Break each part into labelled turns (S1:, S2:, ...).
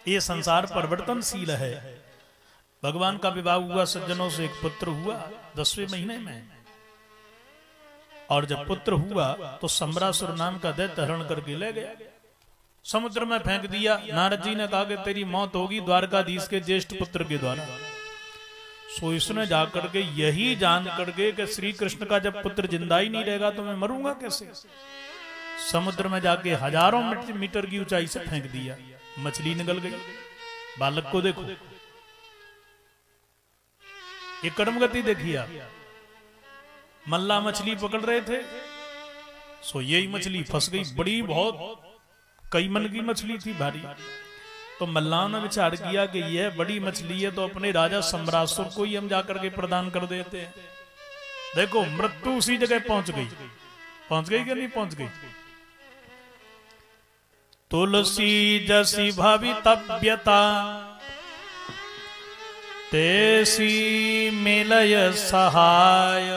S1: ये संसार परिवर्तनशील है। भगवान का विवाह हुआ, सज्जनों से एक पुत्र हुआ 10वें महीने में, और जब पुत्र हुआ तो सम्रासुर नाम का दैत्य हरण करके ले गया, समुद्र में फेंक दिया। नारद जी ने कहा कि तेरी मौत होगी द्वारकाधीश के ज्येष्ठ पुत्र के द्वारा। सो इसने जाकर के यही जान करके कि श्री कृष्ण का जब पुत्र जिंदा ही नहीं रहेगा तो मैं मरूंगा कैसे, समुद्र में जाके हजारों मीटर की ऊंचाई से फेंक दिया। मछली निकल गई। बालक को देखो, ये कर्म गति देखिए आप। मल्ला मछली पकड़ रहे थे, सो यही मछली फंस गई। बड़ी बहुत कई मन की मछली थी, भारी। तो मल्लाओं ने विचार किया कि यह बड़ी मछली है तो अपने राजा सम्रासुर को ही हम जाकर के प्रदान कर देते हैं। देखो मृत्यु उसी जगह पहुंच गई। पहुंच गई कि नहीं पहुंच गई? तुलसी जसी भवितव्यता तेसी मिलय सहाय,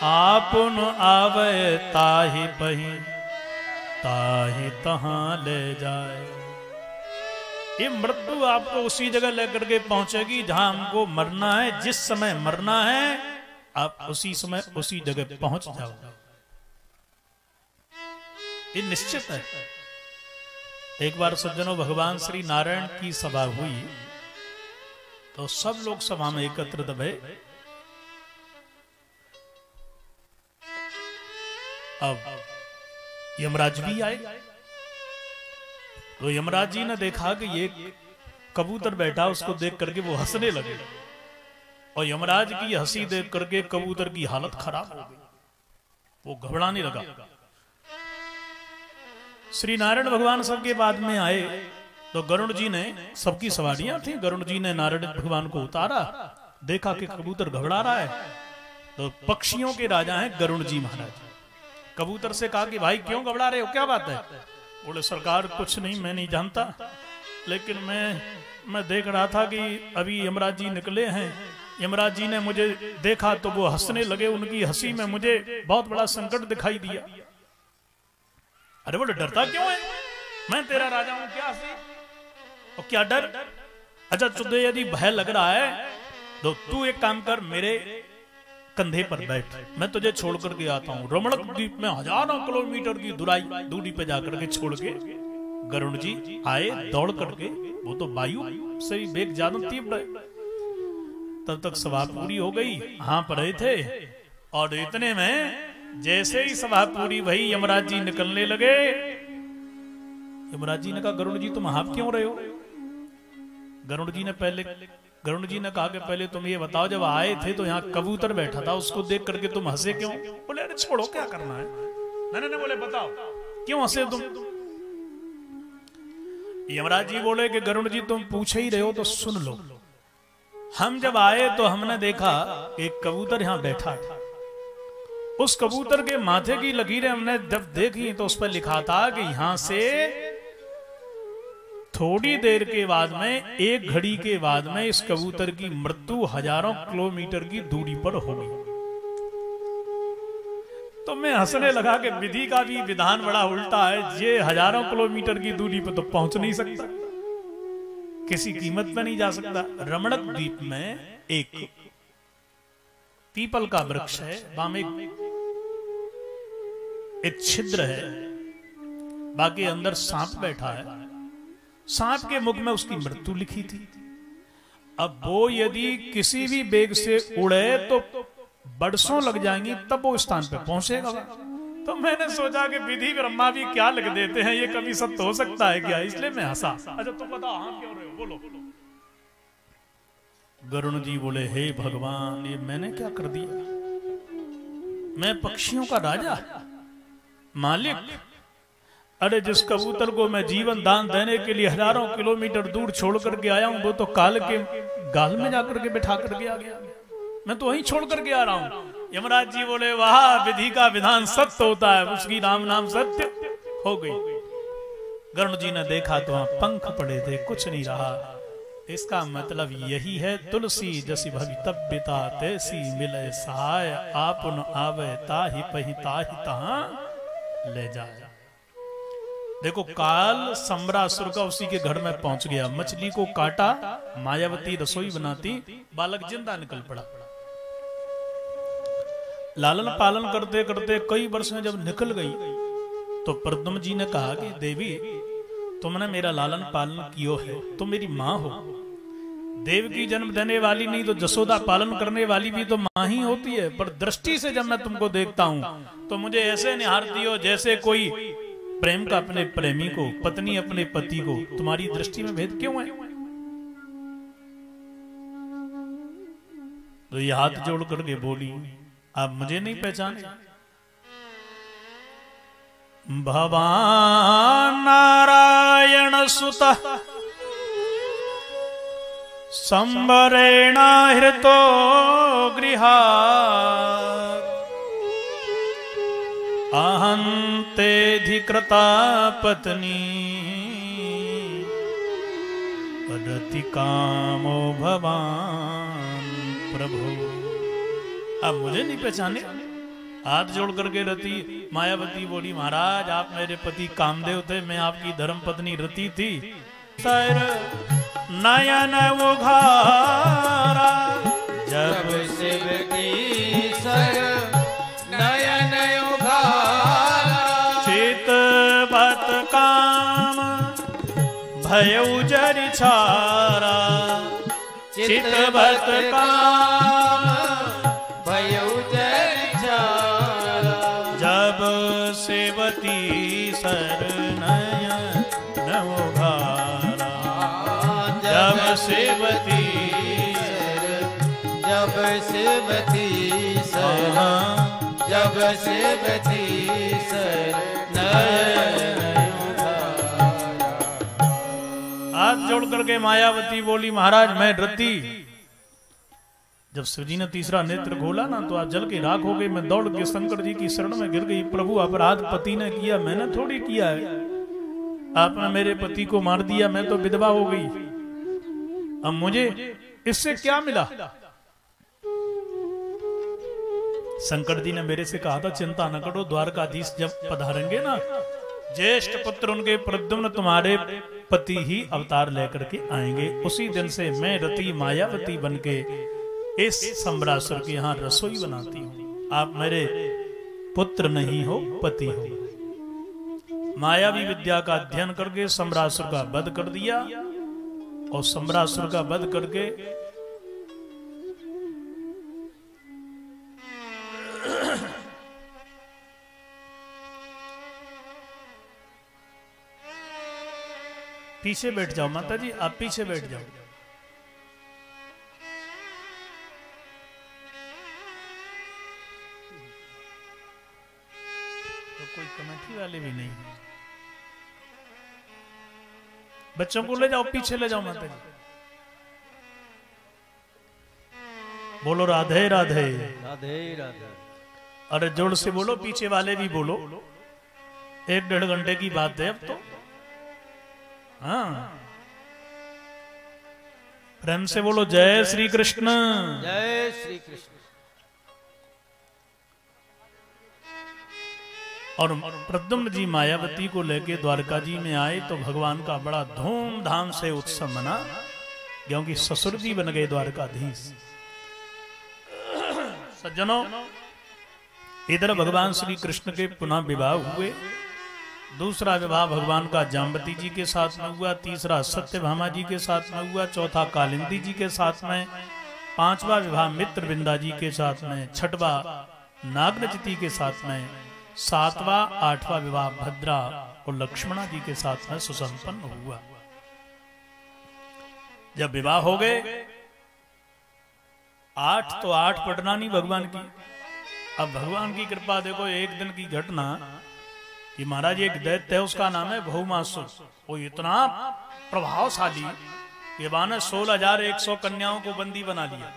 S1: आपुन आवे ताहि पही ताहि तहां ले जाए। ये मृत्यु आपको उसी जगह लेकर के पहुंचेगी जहां हमको मरना है। जिस समय मरना है आप उसी समय उसी जगह पहुंच जाओगे, ये निश्चित है। एक बार सज्जनों भगवान श्री नारायण की सभा हुई तो सब लोग सभा में एकत्रित भये। अब यमराज भी आए तो यमराज जी ने देखा कि ये कबूतर बैठा, उसको देख करके वो हंसने लगे, और यमराज की हंसी देख करके कबूतर की हालत खराब हो गई, वो घबराने लगा। श्री नारायण भगवान सबके बाद में आए तो गरुड़ जी ने, सबकी सवारियां थी, गरुड़ जी ने नारायण भगवान को उतारा, देखा कि कबूतर घबरा रहा है। तो पक्षियों के राजा हैं गरुड़ जी महाराज। कबूतर से कहा कि भाई क्यों घबरा रहे हो, क्या बात है? बोले सरकार कुछ नहीं, मैं नहीं जानता, लेकिन मैं देख रहा था कि अभी यमराज जी निकले हैं। यमराज जी ने मुझे देखा तो वो हंसने लगे, उनकी हंसी में मुझे बहुत बड़ा संकट दिखाई दिया। अरे बोले डरता क्यों है, मैं तेरा राजा हूं, क्या हंसी और क्या डर? अच्छा तुझे यदि भय लग रहा है तो तू एक काम कर, मेरे कंधे पर बैठ, मैं तुझे छोड़ करके आता हूं। रमणक द्वीप में हजारों किलोमीटर की दूरी पे जाकर के छोड़ के गरुड़ जी आए दौड़ करके। वो तो वायु से भी वेग ज्यादा तीव्र है। तब तक सभा पूरी हो गई, हाँप रहे थे, और इतने में जैसे ही सभा पूरी भई यमराज जी निकलने लगे। यमराज जी ने कहा गरुड़ जी तुम हाँप क्यों रहे हो? गरुड़ जी ने कहा कि पहले तुम ये बताओ, जब आए थे तो यहाँ कबूतर बैठा था, उसको देख करके तुम हंसे क्यों? बोले अरे छोड़ो क्या करना है। मैंने बोले बताओ क्यों हंसे तुम? यमराज जी बोले कि गरुड़ जी तुम पूछे ही रहे हो तो सुन लो। हम जब आए तो हमने देखा एक कबूतर यहाँ बैठा है। उस कबूतर के माथे की लकीरें हमने जब देखी तो उस पर लिखा था कि यहां से थोड़ी देर के बाद में, एक घड़ी के बाद में इस कबूतर की मृत्यु हजारों किलोमीटर की दूरी पर होगी। तो मैं हंसने लगा कि विधि का भी विधान बड़ा उल्टा है। ये हजारों किलोमीटर की दूरी पर तो पहुंच नहीं सकता, किसी कीमत पे नहीं जा सकता। रमणक द्वीप में एक पीपल का वृक्ष है, वहां में एक छिद्र है, बाकी अंदर सांप बैठा है। सांप के मुख में उसकी मृत्यु लिखी थी। अब वो यदि किसी भी वेग से उड़े तो बरसों लग जाएंगी तब वो स्थान पे पहुंचेगा। तो मैंने सोचा कि विधि ब्रह्मा भी क्या लिख देते हैं, ये कभी सत्य हो सकता है क्या? इसलिए मैं हंसा। अच्छा तुम बताओ हाँ क्यों रहे हो, बोलो। गरुड़ जी बोले हे भगवान, ये मैंने क्या कर दिया? मैं पक्षियों का राजा, मालिक। अरे जिस कबूतर को मैं जीवन दान देने के लिए हजारों किलोमीटर दूर छोड़ करके आया हूं, वो तो काल के गाल में जाकर के बिठा करके आ गया, मैं तो वहीं छोड़ करके आ रहा हूं। यमराज जी बोले वाह, विधि का विधान सत्य होता है, उसकी राम नाम सत्य हो गई। गरुड़ जी ने देखा तो वहां पंख पड़े थे, कुछ नहीं रहा। इसका मतलब यही है, तुलसी जसी भवितव्यता तैसी मिले सहाय, आपुन आवे ताहि पहि ताहि तहां ले जाए। देखो काल सम्रासुर का उसी के घर में पहुंच गया, मछली को काटा, मायावती रसोई बनाती, बालक जिंदा निकल पड़ा। लालन पालन करते करते कई वर्ष में जब निकल गई तो प्रद्युम्न जी ने कहा कि देवी तुमने मेरा लालन पालन कियो है, तुम मेरी माँ हो। देव की जन्म देने वाली नहीं तो जसोदा पालन करने वाली भी तो माँ ही होती है, पर दृष्टि से जब मैं तुमको देखता हूं तो मुझे ऐसे निहारती हो जैसे कोई प्रेम का अपने प्रेमी को, पत्नी अपने पति को। तुम्हारी दृष्टि में भेद क्यों है? तो ये हाथ जोड़ करके बोली, आप मुझे नहीं पहचाने? भवान नारायण सुतः संवरेण हृतो गृहात् अहं तेऽधिकृता पत्नी रति कामो भवान प्रभु। अब मुझे नहीं पहचाने? हाथ जोड़ करके रति मायावती बोली, महाराज आप मेरे पति कामदेव थे, मैं आपकी धर्म पत्नी रति थी। सर नयन उघारा जब शिव की सर नयन उघारा, चित बत काम भयउ जरि छारा, चित बत काम भयउ जरि छारा, जब सेवती सर नयन उघारा, जब सेवती जब सेवती सर जब सेवती सर नयन उघारा। हाथ जोड़ करके मायावती बोली, महाराज मैं रति। जब शिवजी ने तीसरा नेत्र खोला ना तो आप जल के राख हो गए। मैं दौड़ के शंकर जी की शरण में गिर गई, प्रभु अपराध पति ने किया, मैंने थोड़ी किया है। आपने मेरे पति को मार दिया, मैं तो विधवा हो गई, अब मुझे इससे क्या मिला? शंकर जी ने मेरे से कहा था चिंता न करो, द्वारकाधीश जब पधारेंगे ना, ज्येष्ठ पुत्र उनके प्रद्युम्न तुम्हारे पति ही अवतार लेकर के आएंगे। उसी दिन से मैं रति मायावती बनके इस सम्रासुर के यहाँ रसोई बनाती हूँ। आप मेरे पुत्र नहीं हो, पति हो। मायावी विद्या का अध्ययन करके सम्रासुर का वध कर दिया, और सम्रासुर का वध करके पीछे बैठ जाओ माता जी, आप पीछे बैठ जाओ। तो कोई कमेटी वाले भी नहीं है। बच्चों को ले जाओ, पीछे ले जाओ माता जी। बोलो राधे राधे
S2: राधे राधे।
S1: अरे जोर से बोलो, पीछे वाले भी बोलो। 1-1.5 घंटे की बात है अब तो। हाँ, प्रेम से बोलो जय श्री कृष्ण।
S2: जय श्री कृष्ण।
S1: और प्रद्युम्न जी मायावती को लेके द्वारका जी में आए तो भगवान का बड़ा धूमधाम से उत्सव मना, क्योंकि ससुर जी बन गए द्वारकाधीश। सज्जनों, इधर भगवान श्री कृष्ण के पुनः विवाह हुए। दूसरा विवाह भगवान का जाम्बती जी के साथ में हुआ, तीसरा सत्यभामा जी के साथ में हुआ, चौथा कालिंदी जी के साथ में, पांचवा विवाह मित्रविंदा जी के साथ में, छठवा नागनचिति के साथ में, सातवां आठवां विवाह भद्रा और लक्ष्मणा जी के साथ में सुसंपन्न हुआ। जब विवाह हो गए 8 तो 8 पढ़ना नहीं भगवान की। अब भगवान की कृपा देखो, एक दिन की घटना कि महाराज एक दैत्य है, उसका नाम है भौमासुर। वो इतना प्रभावशाली कि ने 16,100 कन्याओं को बंदी बना लिया।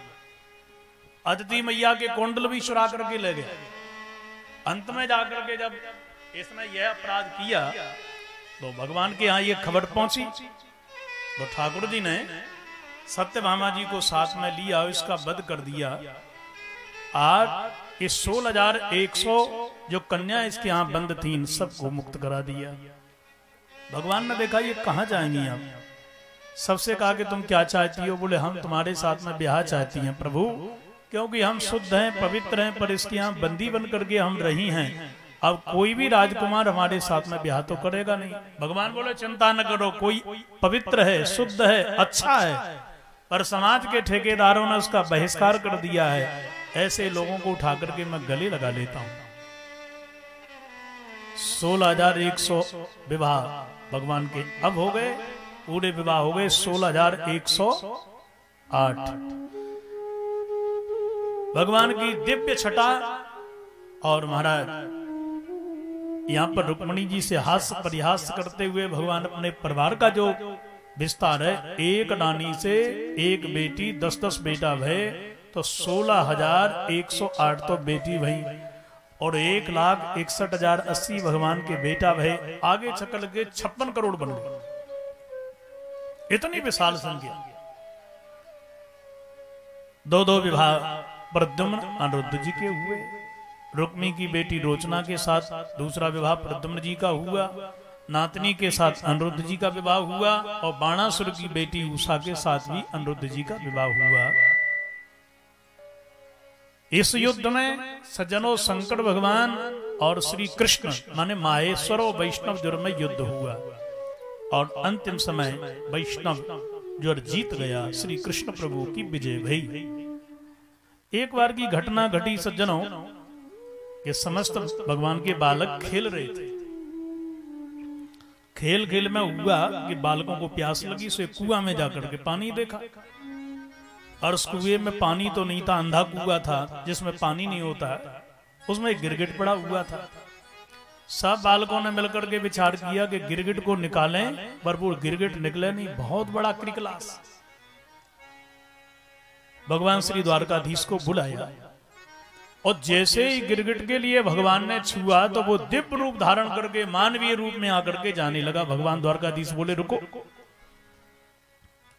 S1: अदिति मैया के कुंडल भी चुरा करके ले गए। अंत में जाकर के जब इसने यह अपराध किया तो भगवान के यहाँ ये खबर पहुंची, तो ठाकुर जी ने सत्यभामा जी को साथ में लिया, इसका वध कर दिया। आज इस 16,100 जो कन्या इसके यहाँ बंद थी, इन सबको मुक्त करा दिया। भगवान ने देखा ये कहाँ जाएंगी आप, सबसे कहा कि तुम क्या चाहती हो? बोले हम तुम्हारे साथ में ब्याह चाहती हैं प्रभु, क्योंकि हम शुद्ध हैं, पवित्र हैं, पर इसके यहाँ बंदी बन करके हम रही हैं। अब कोई भी राजकुमार हमारे साथ में ब्याह तो करेगा नहीं। भगवान बोले चिंता न करो, कोई पवित्र है, शुद्ध है, अच्छा है, पर समाज के ठेकेदारों ने उसका बहिष्कार कर दिया है। ऐसे लोगों को उठा करके मैं गले लगा लेता हूं। 16,100 विवाह भगवान के अब हो गए, पूरे विवाह हो गए 16,108। भगवान की दिव्य छटा। और महाराज यहां पर रुक्मणी जी से हास्य परिहास करते हुए भगवान अपने परिवार का जो विस्तार है, एक रानी से एक बेटी, 10-10 बेटा भय, तो 16,108 तो बेटी भई, और 1,61,080 भगवान के बेटा भय। आगे चकल के 56 करोड़ बन गए। इतनी विशाल संख्या। 2 विवाह प्रद्युम्न अनिरुद्ध जी के हुए। रुक्मी की बेटी रोचना के साथ दूसरा विवाह प्रद्युम्न जी का हुआ। नातनी के साथ अनिरुद्ध जी का विवाह हुआ, और बाणासुर की बेटी उषा के साथ भी अनिरुद्ध जी का विवाह हुआ। इस युद्ध में सज्जनों शंकर भगवान और श्री कृष्ण माने माहेश्वर और वैष्णव जुर्म में युद्ध हुआ, और अंतिम समय वैष्णव जो जीत गया, श्री कृष्ण प्रभु की विजय भई। एक बार की घटना घटी सज्जनों, कि समस्त भगवान के बालक खेल रहे थे। खेल खेल में हुआ कि बालकों को प्यास लगी, सो कुआं में जाकर के पानी देखा, और उस कुएं में पानी तो नहीं था, अंधा कुआं था जिसमें पानी नहीं होता है। उसमें एक गिरगिट पड़ा हुआ था। सब बालकों ने मिलकर के विचार किया कि गिरगिट को निकालें, पर वो गिरगिट निकले नहीं, बहुत बड़ा क्रिकलास। भगवान श्री द्वारकाधीश को बुलाया, और जैसे ही गिरगिट के लिए भगवान ने छुआ, तो वो दिव्य रूप धारण करके मानवीय रूप में आकर के जाने लगा। भगवान द्वारकाधीश बोले रुको,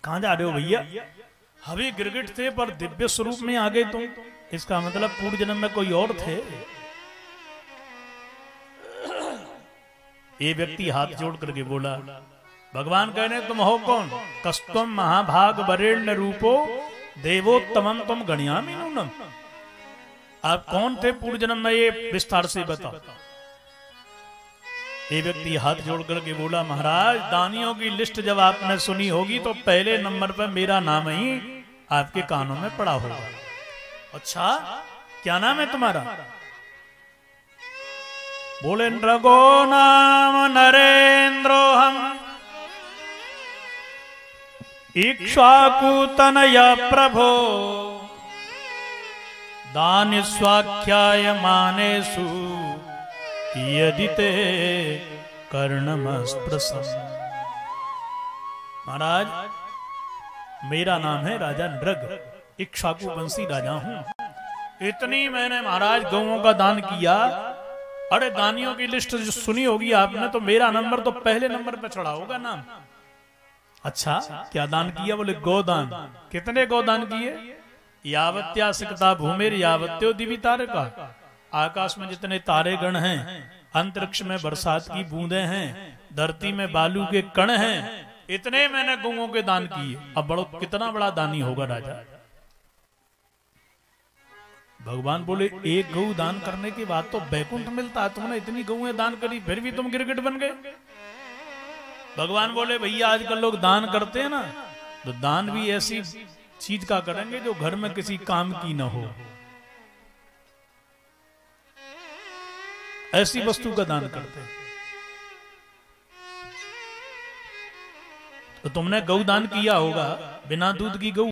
S1: कहां जा रहे हो भैया? हवे गिरगिट थे पर दिव्य स्वरूप में आ गए तुम, इसका मतलब पूर्व जन्म में कोई और थे। ये व्यक्ति हाथ जोड़ करके बोला, भगवान कहने तुम हो कौन? कस्तम महाभाग वरेण्य रूपो देवोत्तमम तुम गणयामि नूनम। आप कौन थे पूर्व जन्म में, ये विस्तार से बताओ। ये व्यक्ति हाथ जोड़ करके बोला, महाराज दानियों की लिस्ट जब आपने सुनी होगी तो पहले नंबर पर मेरा नाम ही आपके कानों में पड़ा होगा। अच्छा क्या नाम है तुम्हारा? बोले नृगो नाम नरेंद्रो हम इक्ष्वाकुतनय प्रभो दानि स्वाख्याय मानेषु यदि ते कर्णमस्पृशम्। महाराज मेरा नाम है राजा नृग, इक्ष्वाकु वंशी राजा हूं। इतनी मैंने महाराज गौओं का दान किया। अरे दानियों की लिस्ट जो सुनी होगी आपने, तो मेरा नंबर तो पहले नंबर पे चढ़ा होगा नाम। अच्छा क्या दान किया? बोले गोदान। कितने गोदान किए? यावत्या सिकता भूमिर यावत्यो दिवी तारका। आकाश में जितने तारे गण हैं, अंतरिक्ष में बरसात की बूंदें हैं, धरती में बालू के कण हैं, इतने मैंने गौओं के दान किए। अब बड़ो कितना बड़ा दानी होगा राजा। भगवान बोले एक गौ दान करने के बाद तो बैकुंठ मिलता है, तुमने इतनी गौएं दान करी फिर भी तुम गिरगिट बन गए। भगवान बोले भैया आजकल लोग दान करते हैं ना, तो दान भी ऐसी चीज का करेंगे जो घर में किसी काम की न हो, ऐसी वस्तु का दान करते हैं। तो तुमने गौ दान किया होगा, बिना दूध की गौ